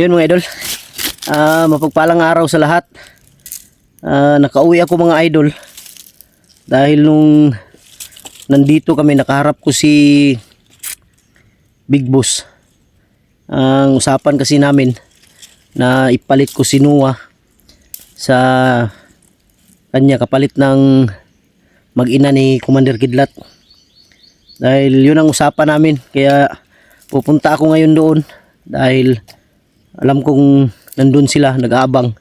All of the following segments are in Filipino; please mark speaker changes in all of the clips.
Speaker 1: Yun mga idol, mapagpalang araw sa lahat. Nakauwi ako mga idol dahil nung nandito kami, nakaharap ko si Big Boss. Ang usapan kasi namin na ipalit ko si Noah sa kanya kapalit ng mag-ina ni Commander Kidlat. Dahil yun ang usapan namin, kaya pupunta ako ngayon doon dahil alam kong nandun sila nag-aabang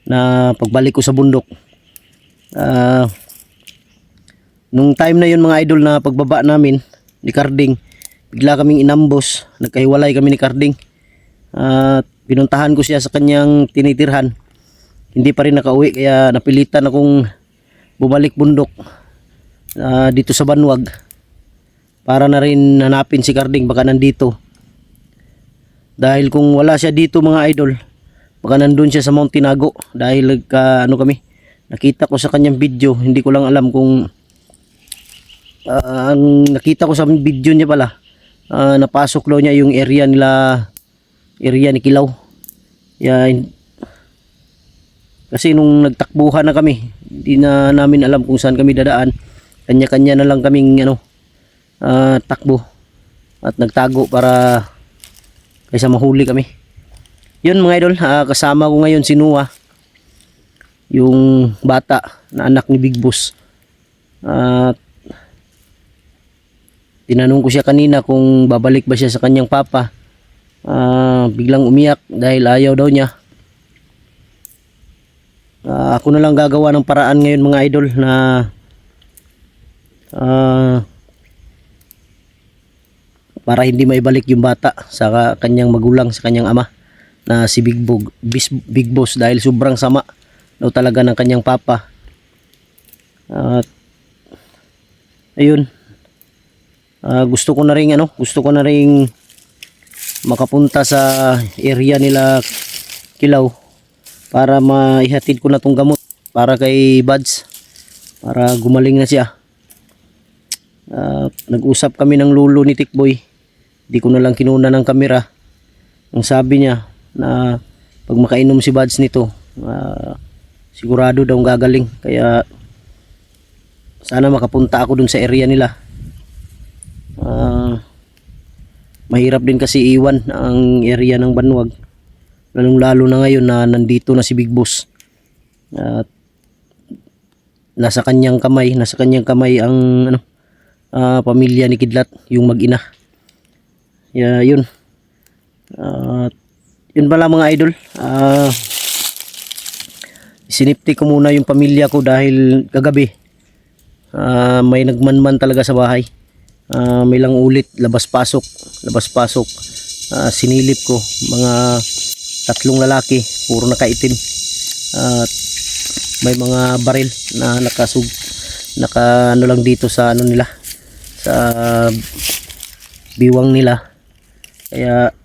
Speaker 1: na pagbalik ko sa bundok. Nung time na yun mga idol, na pagbaba namin ni Carding, bigla kaming inambos, nagkahiwalay kami ni Carding. Pinuntahan ko siya sa kanyang tinitirhan, hindi pa rin nakauwi, kaya napilitan akong bumalik bundok dito sa Banwag para na rin hanapin si Carding, baka nandito. Dahil kung wala siya dito mga idol, baka nandun siya sa Mount Tinago. Dahil nakita ko sa kanyang video, hindi ko lang alam kung ang nakita ko sa video niya pala, napasok daw niya yung area ni Kilaw. Kasi nung nagtakbuhan na kami, hindi na namin alam kung saan kami dadaan. Kanya-kanya na lang kaming takbo at nagtago para kaysa mahuli kami. Yun mga idol, kasama ko ngayon si Noah, yung bata na anak ni Big Boss. Tinanong ko siya kanina kung babalik ba siya sa kanyang papa. Biglang umiyak dahil ayaw daw niya. Ako na lang gagawa ng paraan ngayon mga idol na para hindi maibalik yung bata sa kanyang magulang, sa kanyang ama na si Big Boss, dahil sobrang sama daw talaga ng kanyang papa. Ayun, gusto ko na ring makapunta sa area nila Kilaw para maihatid ko na tong gamot para kay Buds, para gumaling na siya. Nag-usap kami ng lulo ni Tikboy. Di ko na lang kinuna ng kamera. Ang sabi niya na pag makainom si Buds nito, sigurado daw gagaling. Kaya sana makapunta ako dun sa area nila. Mahirap din kasi iwan ang area ng Banwag, lalong lalo na ngayon na nandito na si Big Boss. Nasa kanyang kamay ang pamilya ni Kidlat, yung mag-ina. Yun. Yun pala mga idol. Sinipti ko muna yung pamilya ko dahil kagabi may nagmanman talaga sa bahay. May lang ulit, labas-pasok. Sinilip ko, mga 3 lalaki, puro nakaitim. May mga baril na naka lang dito sa nila, sa biwang nila. Kaya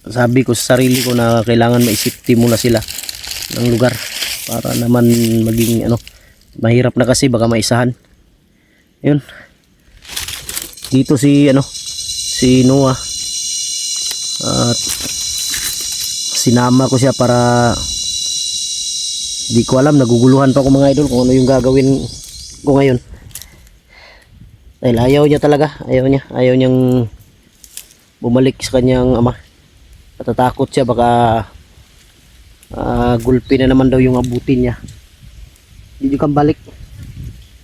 Speaker 1: sabi ko sa sarili ko na kailangan maisipti muna sila ng lugar para naman maging mahirap na kasi baka maisahan. Yun, dito si Noah, at sinama ko siya para, di ko alam, naguguluhan pa ako mga idol kung ano yung gagawin ko ngayon. Dahil ayaw niyang bumalik sa kanyang ama. Natatakot siya baka gulpi na naman daw yung abutin niya. Di kang balik.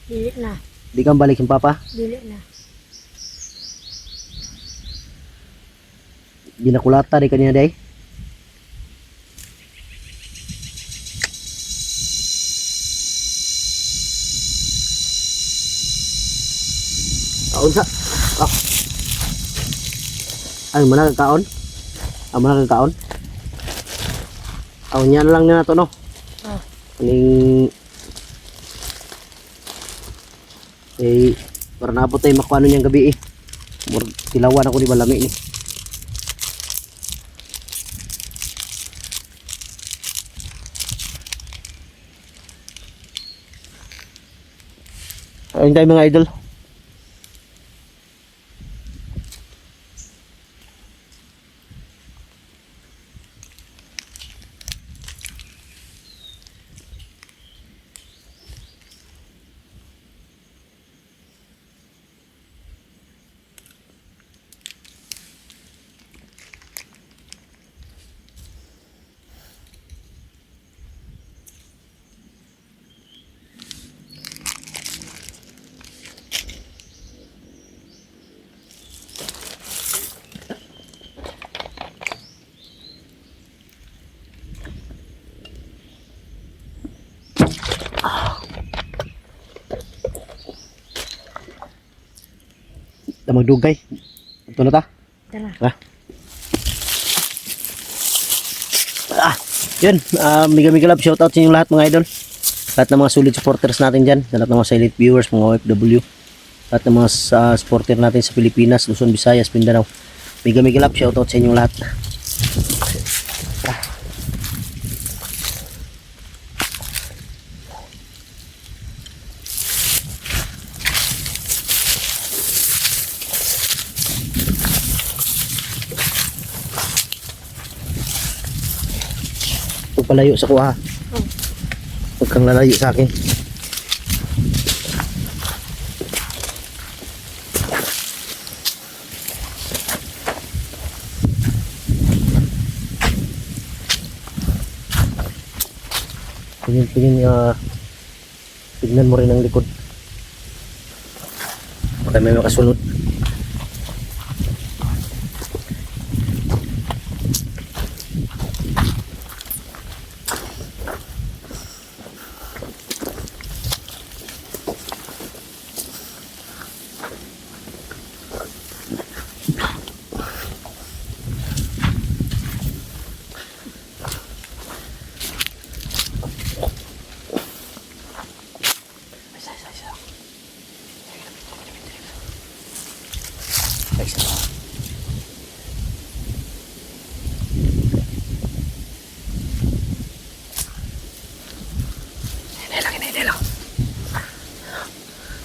Speaker 2: Dili na.
Speaker 1: Di kang balik yung papa.
Speaker 2: Dili na.
Speaker 1: Ginakulata di kanina day. Unsa? Ay, mana kang kaon? Mana kang kaon? Niya na lang na to, no? Aning para naabot tayo makuha niyang gabi tilawan ako ni balami ni. Ayun tayo mga idol. ta magdugay. Ito na ta.
Speaker 2: Tara.
Speaker 1: Ah. Yun. Mega love shoutout sa inyo lahat mga idol. Lahat ng mga solid supporters natin dyan. Lahat ng mga silent viewers, mga OFW. Lahat ng mga supporter natin sa Pilipinas, Luzon, Visayas, Mindanao. Mega love shoutout sa inyo lahat. Huwag palayo sa kuha. Huwag kang lalayo sa akin. Tignan mo rin ang likod. Baka may makasunod.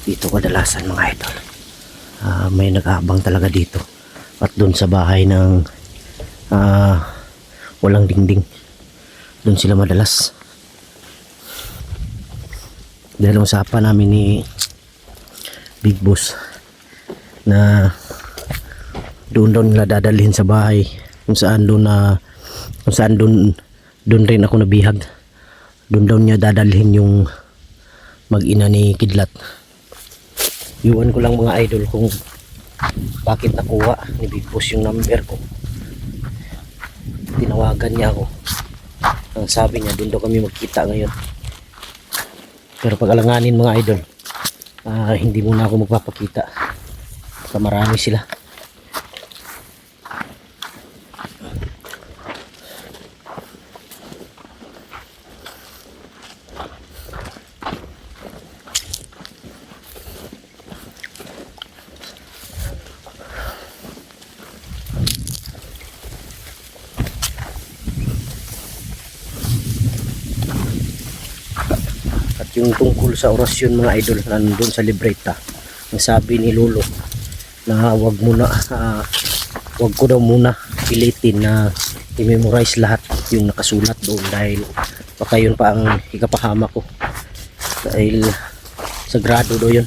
Speaker 1: Dito kadalasan mga idol, may nag-aabang talaga dito at doon sa bahay ng walang dingding, doon sila madalas. Dahil usapan namin ni Big Boss na doon daw nila dadalhin sa bahay kung saan doon rin ako nabihag. Doon daw niya dadalhin yung mag-ina ni Kidlat. Iwan ko lang mga idol kung bakit nakuha ni Big Boss yung number ko. Tinawagan niya ako. Ang sabi niya, doon daw kami magkita ngayon. Pero pag alanganin mga idol, hindi muna ako magpapakita. Baka marami sila. Yung tungkol sa orasyon mga idol nandun sa libreta, ang sabi ni Lolo na wag ko daw muna pilitin na i-memorize lahat yung nakasulat doon dahil baka yun pa ang ikapahama ko, dahil sagrado daw yun.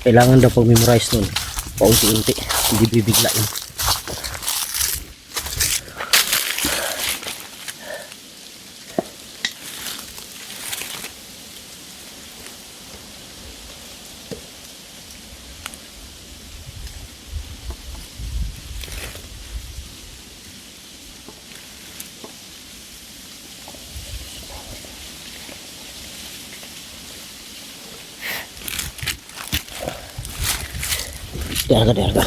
Speaker 1: Kailangan daw pag-memorize nun paunti-unti, hindi bibiglain. Diarga.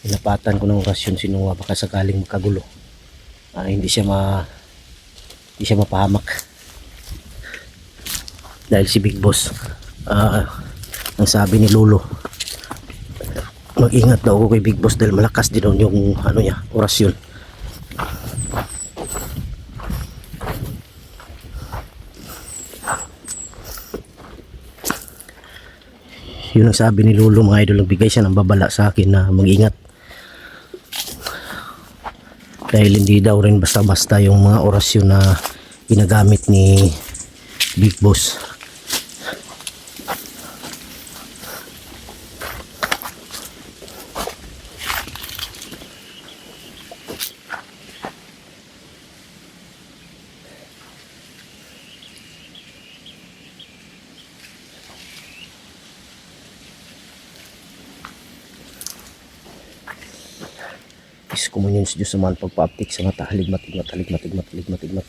Speaker 1: Inapatan ko ng orasyon si Noah, baka sakaling magkagulo, hindi siya mapahamak. Dahil si Big Boss, ang sabi ni Lolo, mag-ingat daw ako kay Big Boss dahil malakas din yung orasyon. Yun ang sabi ni Lolo mga idol, nagbigay siya ng babala sa akin na mag-ingat. Dahil hindi daw rin basta-basta yung mga orasyon na ginagamit ni Big Boss. Is kumunyon sa Diyos sa mahal pagpa-uptik sa mata, haligmat, igmat, haligmat, igmat, haligmat, igmat.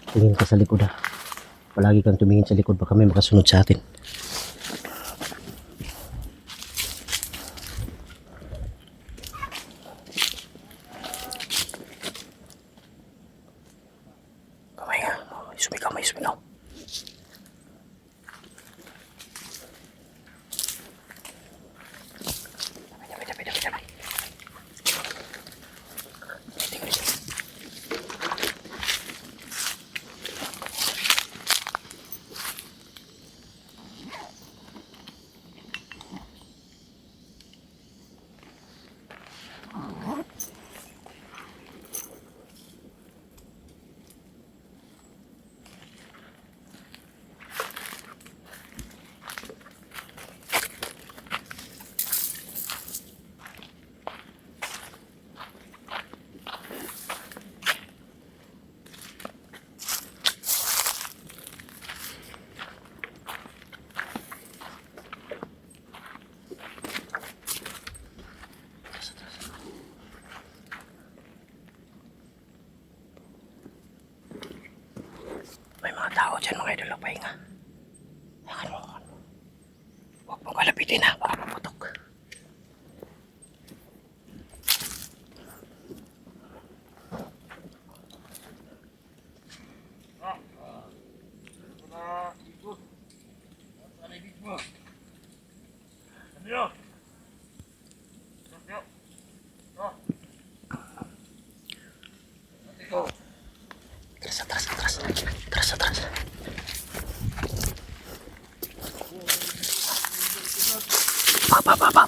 Speaker 1: Tingin ka sa likod ha. Palagi kang tumingin sa likod, baka may makasunod sa atin. Kamay nga. Sumigaw, may sumigaw. Damay. May mga tao dyan mga idol, pahinga. Huwag mong kalapitin ha, baka maputok.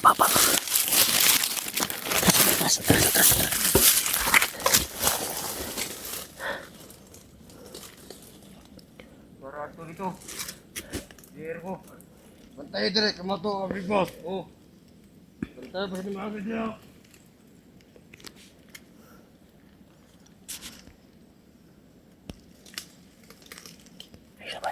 Speaker 1: Atras. Pa. Atras.
Speaker 3: Barato dito. Dier ko. Bantay dire kamato Big Boss. Oh. Bantay pa sa mga video.
Speaker 1: Isa ba?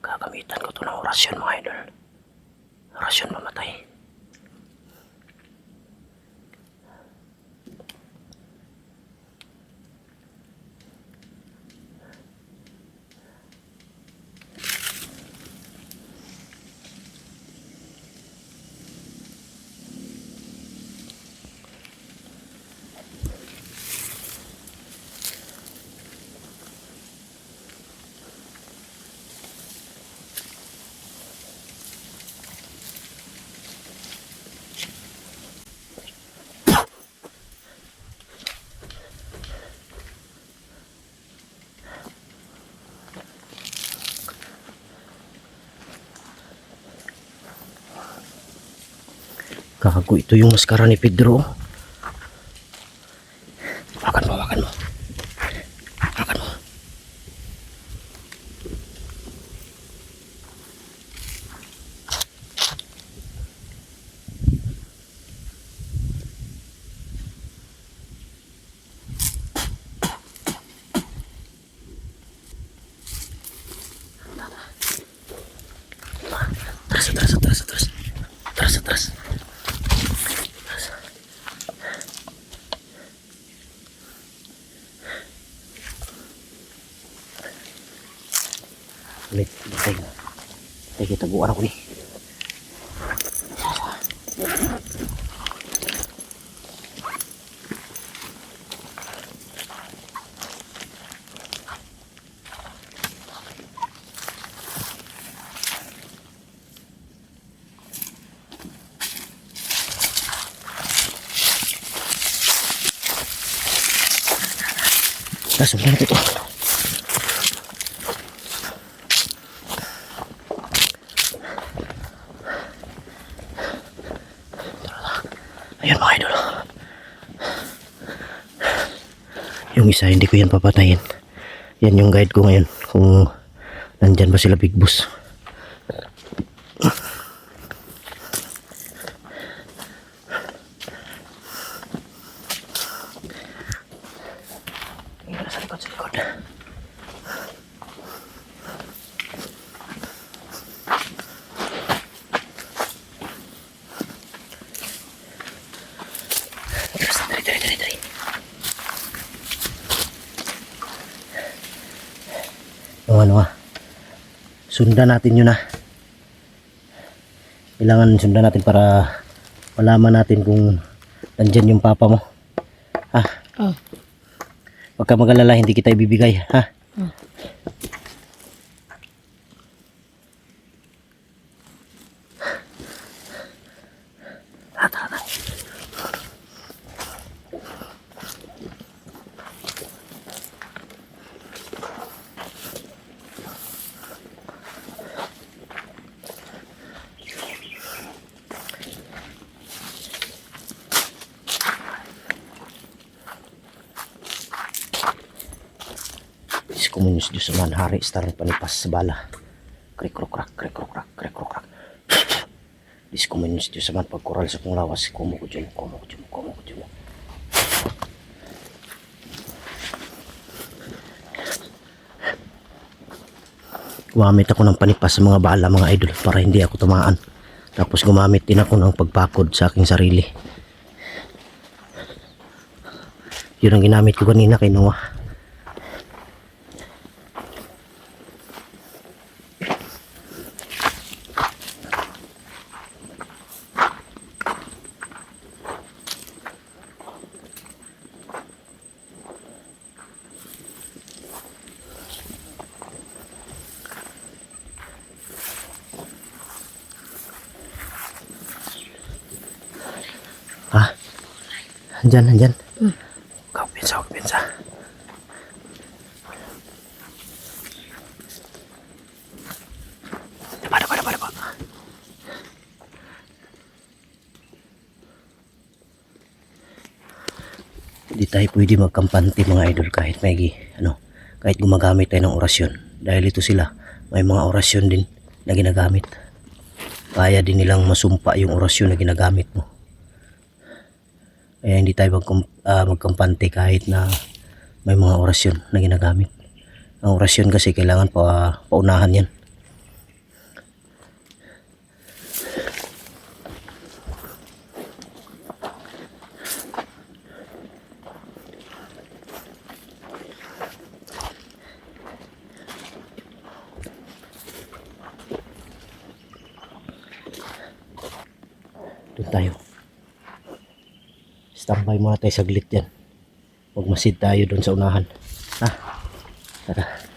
Speaker 1: Gagamitan ko to ng orasyon mga idol. Orasyon mamatay. Gago, ito yung maskara ni Pedro. Ulit. Tayo. Tayo kita buwan ako ni. Sundan natin ito. Ayan mga idol. Yung isa hindi ko yan papatayin. Yan yung guide ko ngayon. Kung nandyan ba sila Big Boss. Sa likod, sa likod. Dari. Sundan natin yun Kailangan sundan natin para malaman natin kung nandyan yung papa mo.
Speaker 2: Oh.
Speaker 1: Huwag ka mag-alala, hindi kita ibibigay, ha? Tara. Kumunus Diyos man hari star panipas sa bala. Krek-krok-krak. Kumunus Diyos man pagkural sa kong lawas. Kumo ko dyan. Gumamit ako ng panipas sa mga bala mga idol para hindi ako tumaan. Tapos gumamit din ako ng pagpakod sa aking sarili. Yun ang ginamit ko kanina kay Noah. Andyan. Kau pinsa. Dapa. Hindi tayo pwede magkampante mga idol kahit kahit gumagamit tayo ng orasyon. Dahil ito sila, may mga orasyon din na ginagamit. Kaya din nilang masumpa yung orasyon na ginagamit mo. Kaya hindi tayo magkampante kahit na may mga orasyon na ginagamit. Ang orasyon kasi kailangan paunahan yan. Doon tayo. Standby muna tayo saglit yan. Huwag masid tayo doon sa unahan. Tara.